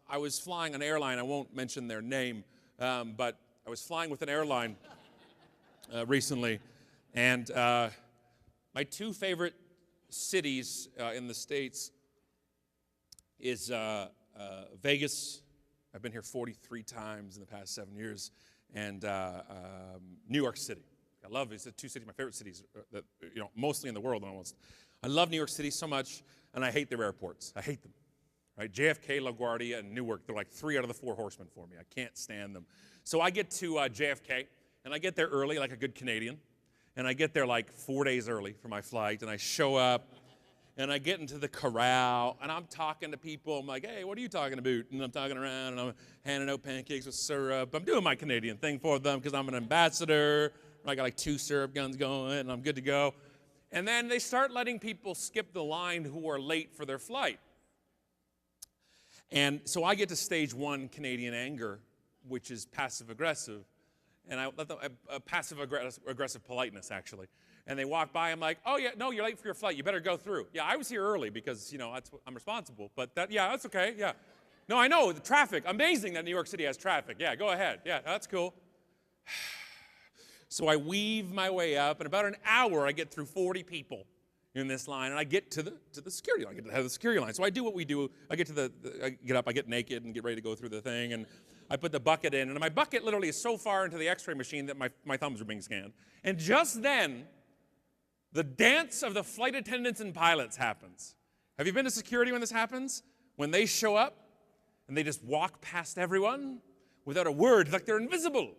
I was flying an airline. I won't mention their name, but I was flying with an airline recently, and my two favorite cities in the States is Vegas. I've been here 43 times in the past 7 years, and New York City. I love it. It's the two cities, my favorite cities, that mostly in the world almost. I love New York City so much, and I hate their airports. I hate them. Right? JFK, LaGuardia, and Newark, they're like 3 out of the 4 horsemen for me. I can't stand them. So I get to JFK, and I get there early like a good Canadian, and I get there like 4 days early for my flight, and I show up, and I get into the corral, and I'm talking to people. I'm like, hey, what are you talking about? And I'm talking around, and I'm handing out pancakes with syrup. I'm doing my Canadian thing for them because I'm an ambassador. I got like 2 syrup guns going, and I'm good to go. And then they start letting people skip the line who are late for their flight. And so I get to stage 1 Canadian anger, which is passive-aggressive. And I let them, passive-aggressive politeness, actually. And they walk by, I'm like, oh, yeah, no, you're late for your flight. You better go through. Yeah, I was here early because, that's what I'm responsible. But that's okay, yeah. No, I know, the traffic. Amazing that New York City has traffic. Yeah, go ahead. Yeah, that's cool. So I weave my way up. In about an hour, I get through 40 people in this line, and I get to the security line. I get to the head of the security line. So I do what we do. I get to I get up, I get naked and get ready to go through the thing, and I put the bucket in, and my bucket literally is so far into the x-ray machine that my thumbs are being scanned. And just then, the dance of the flight attendants and pilots happens. Have you been to security when this happens? When they show up, and they just walk past everyone without a word, like they're invisible.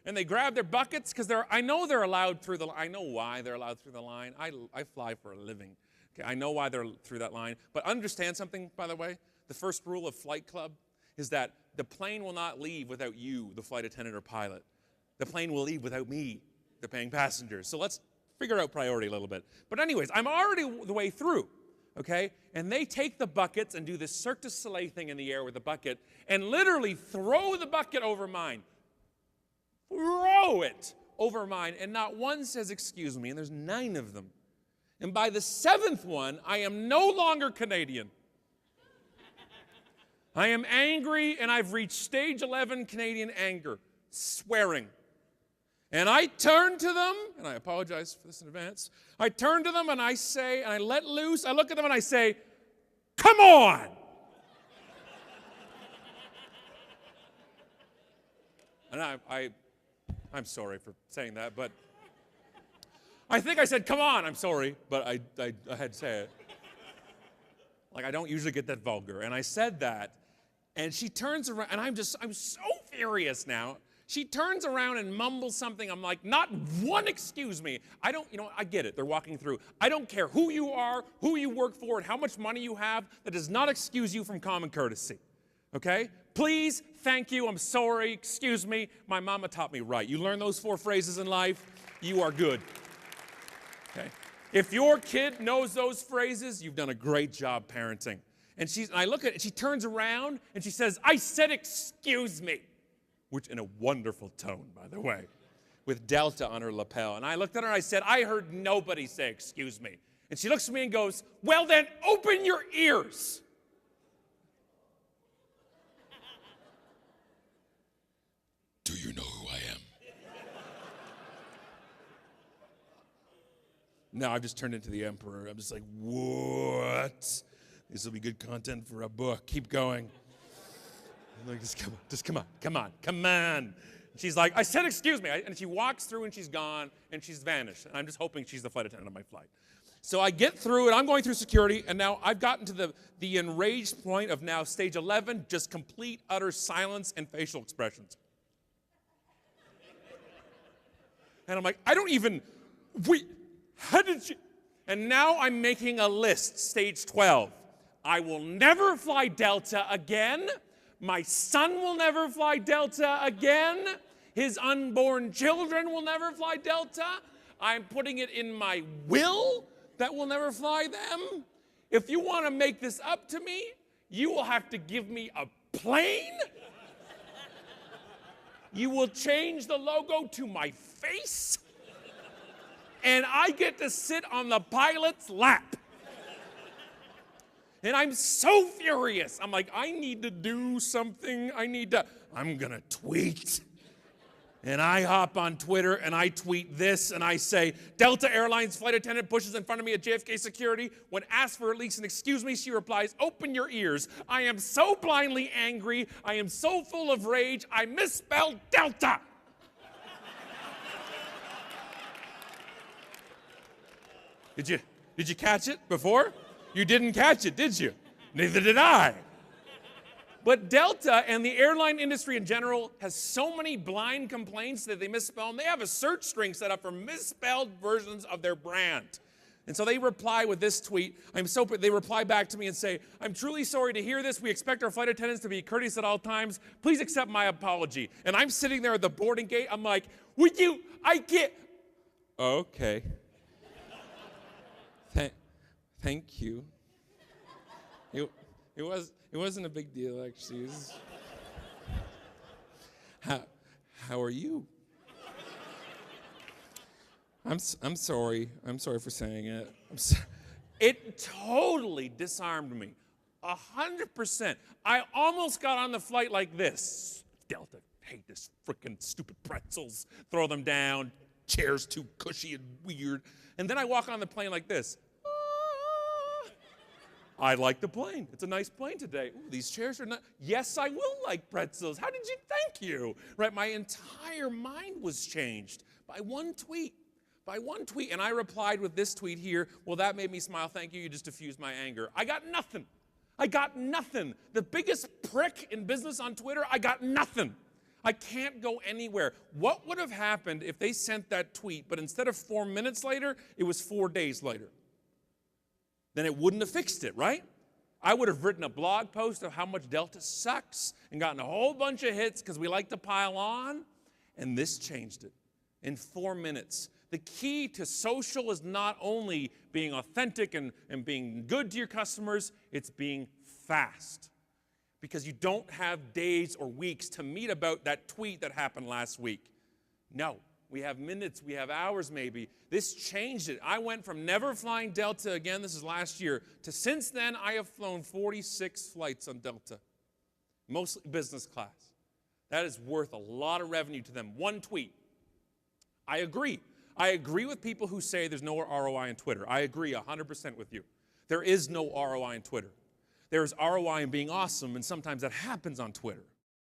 And they grab their buckets, because I know they're allowed through the line. I know why they're allowed through the line. I fly for a living. Okay, I know why they're through that line. But understand something, by the way. The first rule of Flight Club is that the plane will not leave without you, the flight attendant or pilot. The plane will leave without me, the paying passengers. So let's figure out priority a little bit. But anyways, I'm already the way through, okay? And they take the buckets and do this Cirque du Soleil thing in the air with the bucket and literally throw the bucket over mine. Throw it over mine, and not one says excuse me, and there's 9 of them. And by the 7th one, I am no longer Canadian. I am angry, and I've reached stage 11 Canadian anger, swearing. And I turn to them, and I apologize for this in advance. I turn to them, and I say, and I let loose, I look at them, and I say, come on! And I'm sorry for saying that, but I think I said, come on, I'm sorry, but I had to say it. Like, I don't usually get that vulgar. And I said that, and she turns around, and I'm so furious now. She turns around and mumbles something. I'm like, not one excuse me. I get it. They're walking through. I don't care who you are, who you work for, and how much money you have. That does not excuse you from common courtesy, okay? Please, thank you, I'm sorry, excuse me. My mama taught me right. You learn those 4 phrases in life, you are good. Okay? If your kid knows those phrases, you've done a great job parenting. And I look at it, and she turns around, and she says, I said excuse me. Which in a wonderful tone, by the way, with Delta on her lapel. And I looked at her, and I said, I heard nobody say excuse me. And she looks at me and goes, well then, open your ears. Do you know who I am? No, I've just turned into the emperor. I'm just like, what? This will be good content for a book. Keep going. I'm like, just come on. She's like, I said excuse me. And she walks through and she's gone and she's vanished. And I'm just hoping she's the flight attendant on my flight. So I get through, and I'm going through security, and now I've gotten to the enraged point of now stage 11, just complete, utter silence and facial expressions. And I'm like, how did you? And now I'm making a list, stage 12. I will never fly Delta again. My son will never fly Delta again. His unborn children will never fly Delta. I'm putting it in my will that we'll never fly them. If you want to make this up to me, you will have to give me a plane. You will change the logo to my face. And I get to sit on the pilot's lap. And I'm so furious. I'm like, I need to do something. I'm going to tweet. And I hop on Twitter and I tweet this and I say, Delta Airlines flight attendant pushes in front of me at JFK security. When asked for at least an excuse me, she replies, open your ears. I am so blindly angry. I am so full of rage. I misspelled Delta. Did you catch it before? You didn't catch it, did you? Neither did I. But Delta and the airline industry in general has so many blind complaints that they misspell, and they have a search string set up for misspelled versions of their brand. And so they reply with this tweet. They reply back to me and say, I'm truly sorry to hear this. We expect our flight attendants to be courteous at all times. Please accept my apology. And I'm sitting there at the boarding gate. I'm like, I can't. Okay. Thank you. It wasn't a big deal, actually. How are you? I'm sorry. I'm sorry for saying it. It totally disarmed me. 100%. I almost got on the flight like this. Delta, hate this freaking stupid pretzels. Throw them down. Chairs too cushy and weird. And then I walk on the plane like this. I like the plane. It's a nice plane today. Ooh, these chairs are not. Yes, I will like pretzels. How did you? Thank you. Right, my entire mind was changed by one tweet. By one tweet, and I replied with this tweet here. Well, that made me smile. Thank you. You just diffused my anger. I got nothing. I got nothing. The biggest prick in business on Twitter. I got nothing. I can't go anywhere. What would have happened if they sent that tweet, but instead of 4 minutes later, it was 4 days later? Then it wouldn't have fixed it, right? I would have written a blog post of how much Delta sucks and gotten a whole bunch of hits because we like to pile on, and this changed it in 4 minutes. The key to social is not only being authentic and being good to your customers, it's being fast. Because you don't have days or weeks to meet about that tweet that happened last week. No. We have minutes, we have hours maybe. This changed it. I went from never flying Delta again, this is last year, to since then I have flown 46 flights on Delta, mostly business class. That is worth a lot of revenue to them. One tweet. I agree. I agree with people who say there's no ROI on Twitter. I agree 100% with you. There is no ROI on Twitter. There is ROI in being awesome, and sometimes that happens on Twitter.